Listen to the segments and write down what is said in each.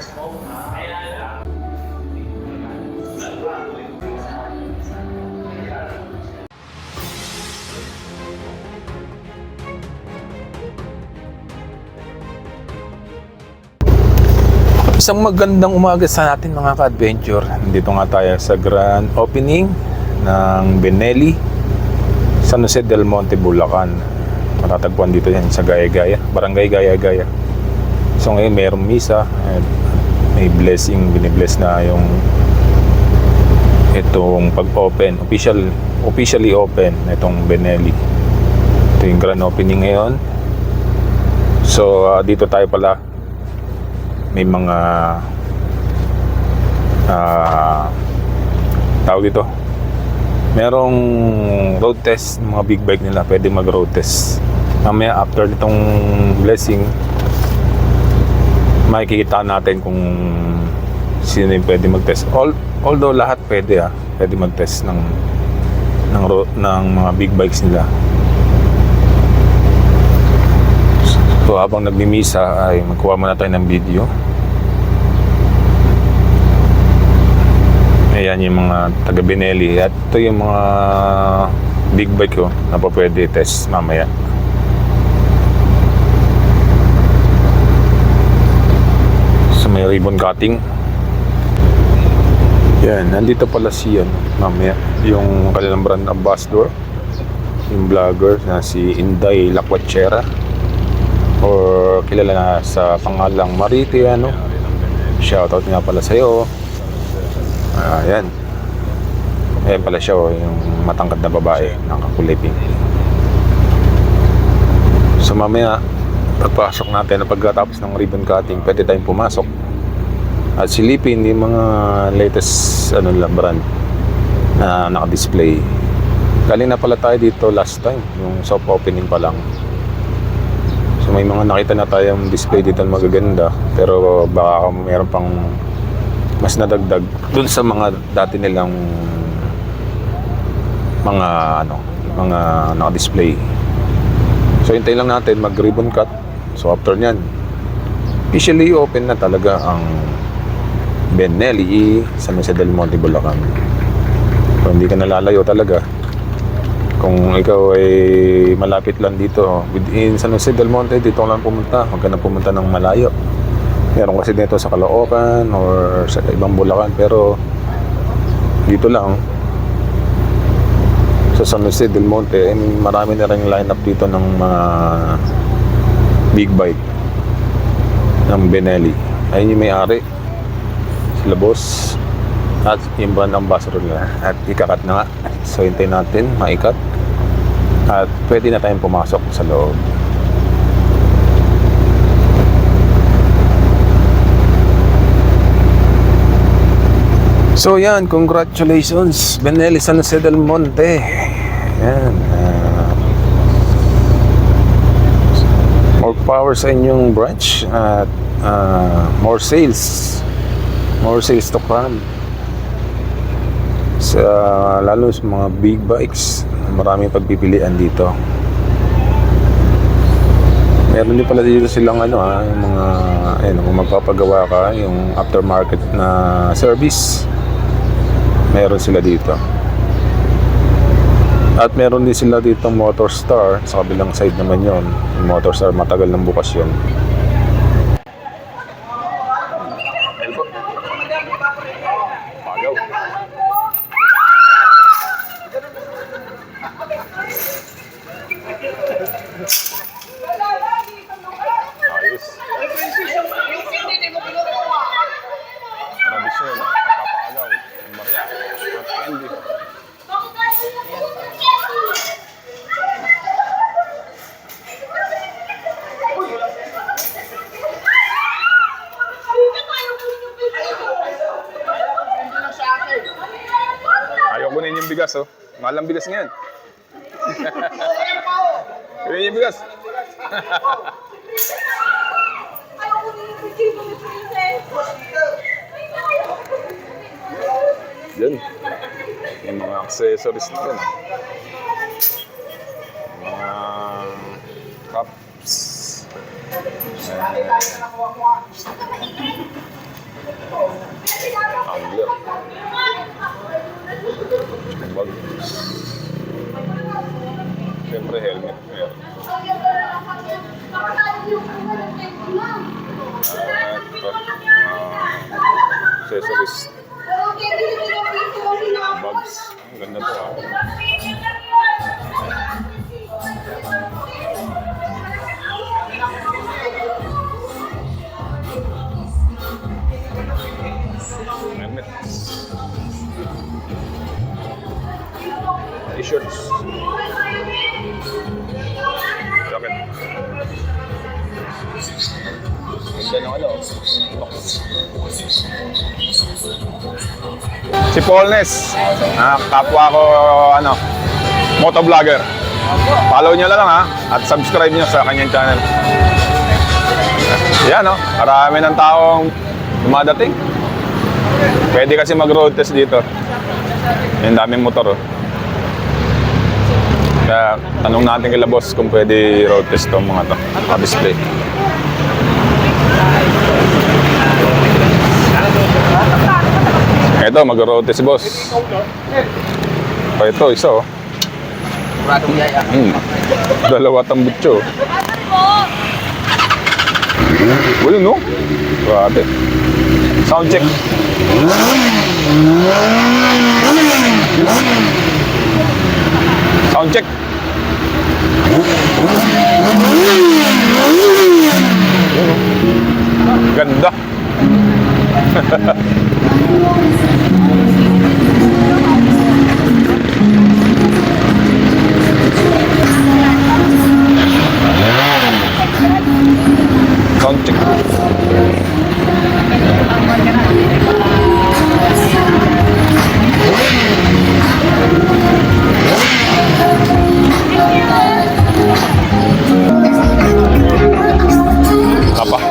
Isang magandang umaga sa natin mga ka-adventure. Nandito nga tayo sa grand opening ng Benelli, San Jose del Monte, Bulacan. Matatagpuan dito yan sa Gaya-Gaya, Barangay Gaya-Gaya. So ngayon mayroong misa at may blessing, binibless na yung itong pag-open, officially open na itong Benelli. Ito yung grand opening ngayon. So dito tayo pala may mga tawag dito, merong road test, mga big bike nila, pwede mag road test mamaya after nitong blessing. Makikita natin kung sino yung pwede mag test, although lahat pwede pwede mag test ng mga big bikes nila. So habang nagmimisa ay magkuha muna tayo ng video. Ayan yung mga taga Benelli. At ito yung mga big bike ko na pa pwede test mamaya. So may ribbon cutting. Yan, nandito pala siya mamaya yung kanilang brand ambassador, yung vlogger na si Inday Lacuachera, or kilala na sa pangalang Maritiano. Shoutout nga pala sa'yo. Ayan. Ayan pala siya, yung matangkad na babae, nakakulay pink. So mamaya, pagpasok natin, pagkatapos ng ribbon cutting, pwede tayong pumasok at silipin yung mga latest brand na naka-display. Galing na pala tayo dito last time, yung soft opening pa lang. So may mga nakita na tayong display dito na magaganda, pero baka mayroon pang mas nadagdag dun sa mga dati nilang mga naka-display. So hintayin lang natin mag-ribbon cut. So after nyan, officially open na talaga ang Benelli San Jose del Monte, Bulacan. So hindi ka nalalayo talaga. Kung ikaw ay malapit lang dito within San Jose del Monte, dito lang pumunta. Huwag ka na pumunta ng malayo. Meron kasi dito sa Caloocan or sa ibang Bulacan, pero dito lang sa San Jose del Monte, marami na rin line up dito ng mga big bike ng Benelli. Ayun yung may-ari, sila boss at yung brand ambassador nila. At ikakat na nga. So hintayin natin maikat at pwede na tayong pumasok sa loob. So yan, congratulations Benelli San Jose del Monte. Yan, more power sa inyong branch at more sales to come. Lalo sa mga big bikes, maraming pagpipilian dito. Meron din pala dito silang yung mga kung magpapagawa ka, yung aftermarket na service, meron sila dito. At meron din sila dito Motorstar sa kabilang side naman yon. Yung Motorstar, matagal nang bukas yun. Ayaw kunin yung bigas, mahal ang bigas ngayon. Kunin yung bigas. Yan. Yung mga accessories na yan. Mga cups. Siyempre, helmet. Meron. Accessories. Bags. Ang ganda to ah. Helmet. T-shirts. Jacket. Ganda ng ano. Si Paulness. Kapwa ko ano, motovlogger. Follow nyo lang ha. At subscribe nyo sa kanyang channel. Yan o. Marami ng taong dumadating. Pwede kasi mag-road test dito. Yung daming motor oh. Kaya tanong natin kila boss kung pwede road test tong mga to. Naka-display. Ito, mag-road test si boss. Ito, isa oh. Dalawa tambutso. Wala no? Grabe. Sound check. Sound check. Ganda. Sound check.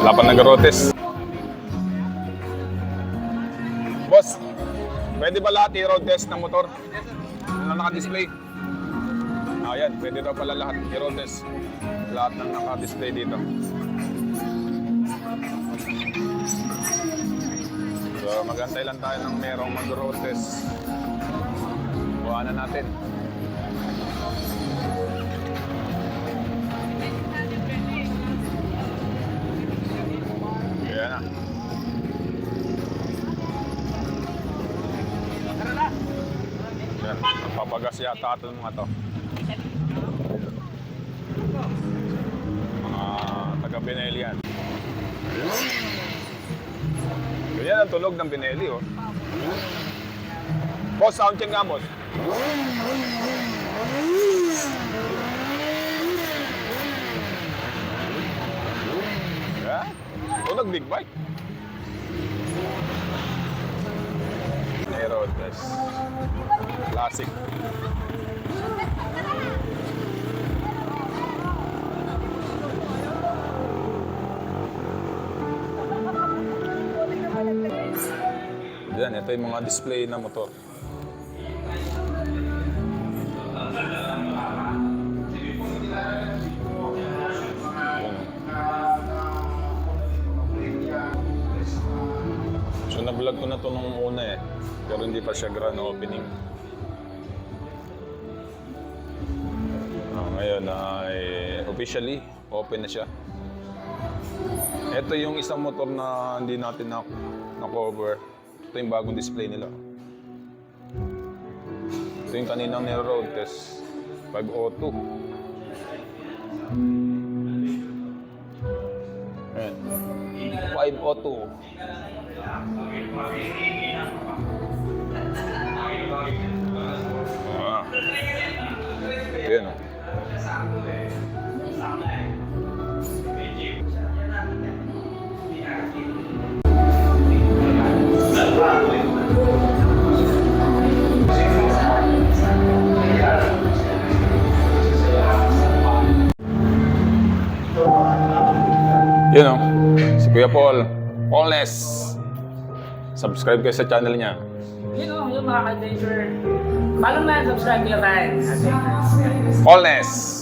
Lapan nag-rotes. Boss, pwede ba lahat i-road test ng motor? Na naka-display? Ayan, pwede daw pala lahat i-road test. Lahat ng naka-display dito. So, mag-antay lang tayo ng merong mag-road test. Buwanan natin. Yan na. Yan, papagas yata ito mga to. Mga taga-Benelli yan. Ganyan ang tulog ng Benelli oh. Boss, sound check nga boss. Yeah? Tulog big bike. Aero test. Classic. Yan, ito yung mga display na motor. So na-vlog ko na to nung una eh, pero hindi pa siya grand opening. Ngayon ay officially open na siya. Ito yung isang motor na hindi natin na-cover. Ito yung bagong display nila. Ito yung kaninang niro-road test. 502. Ayan. 502. Ayan o. Yun o, si Kuya Paul. Paulness. Subscribe kayo sa channel niya. Yun o, yung mga ka-adventure. Follow na, subscribe nyo tayo. Paulness.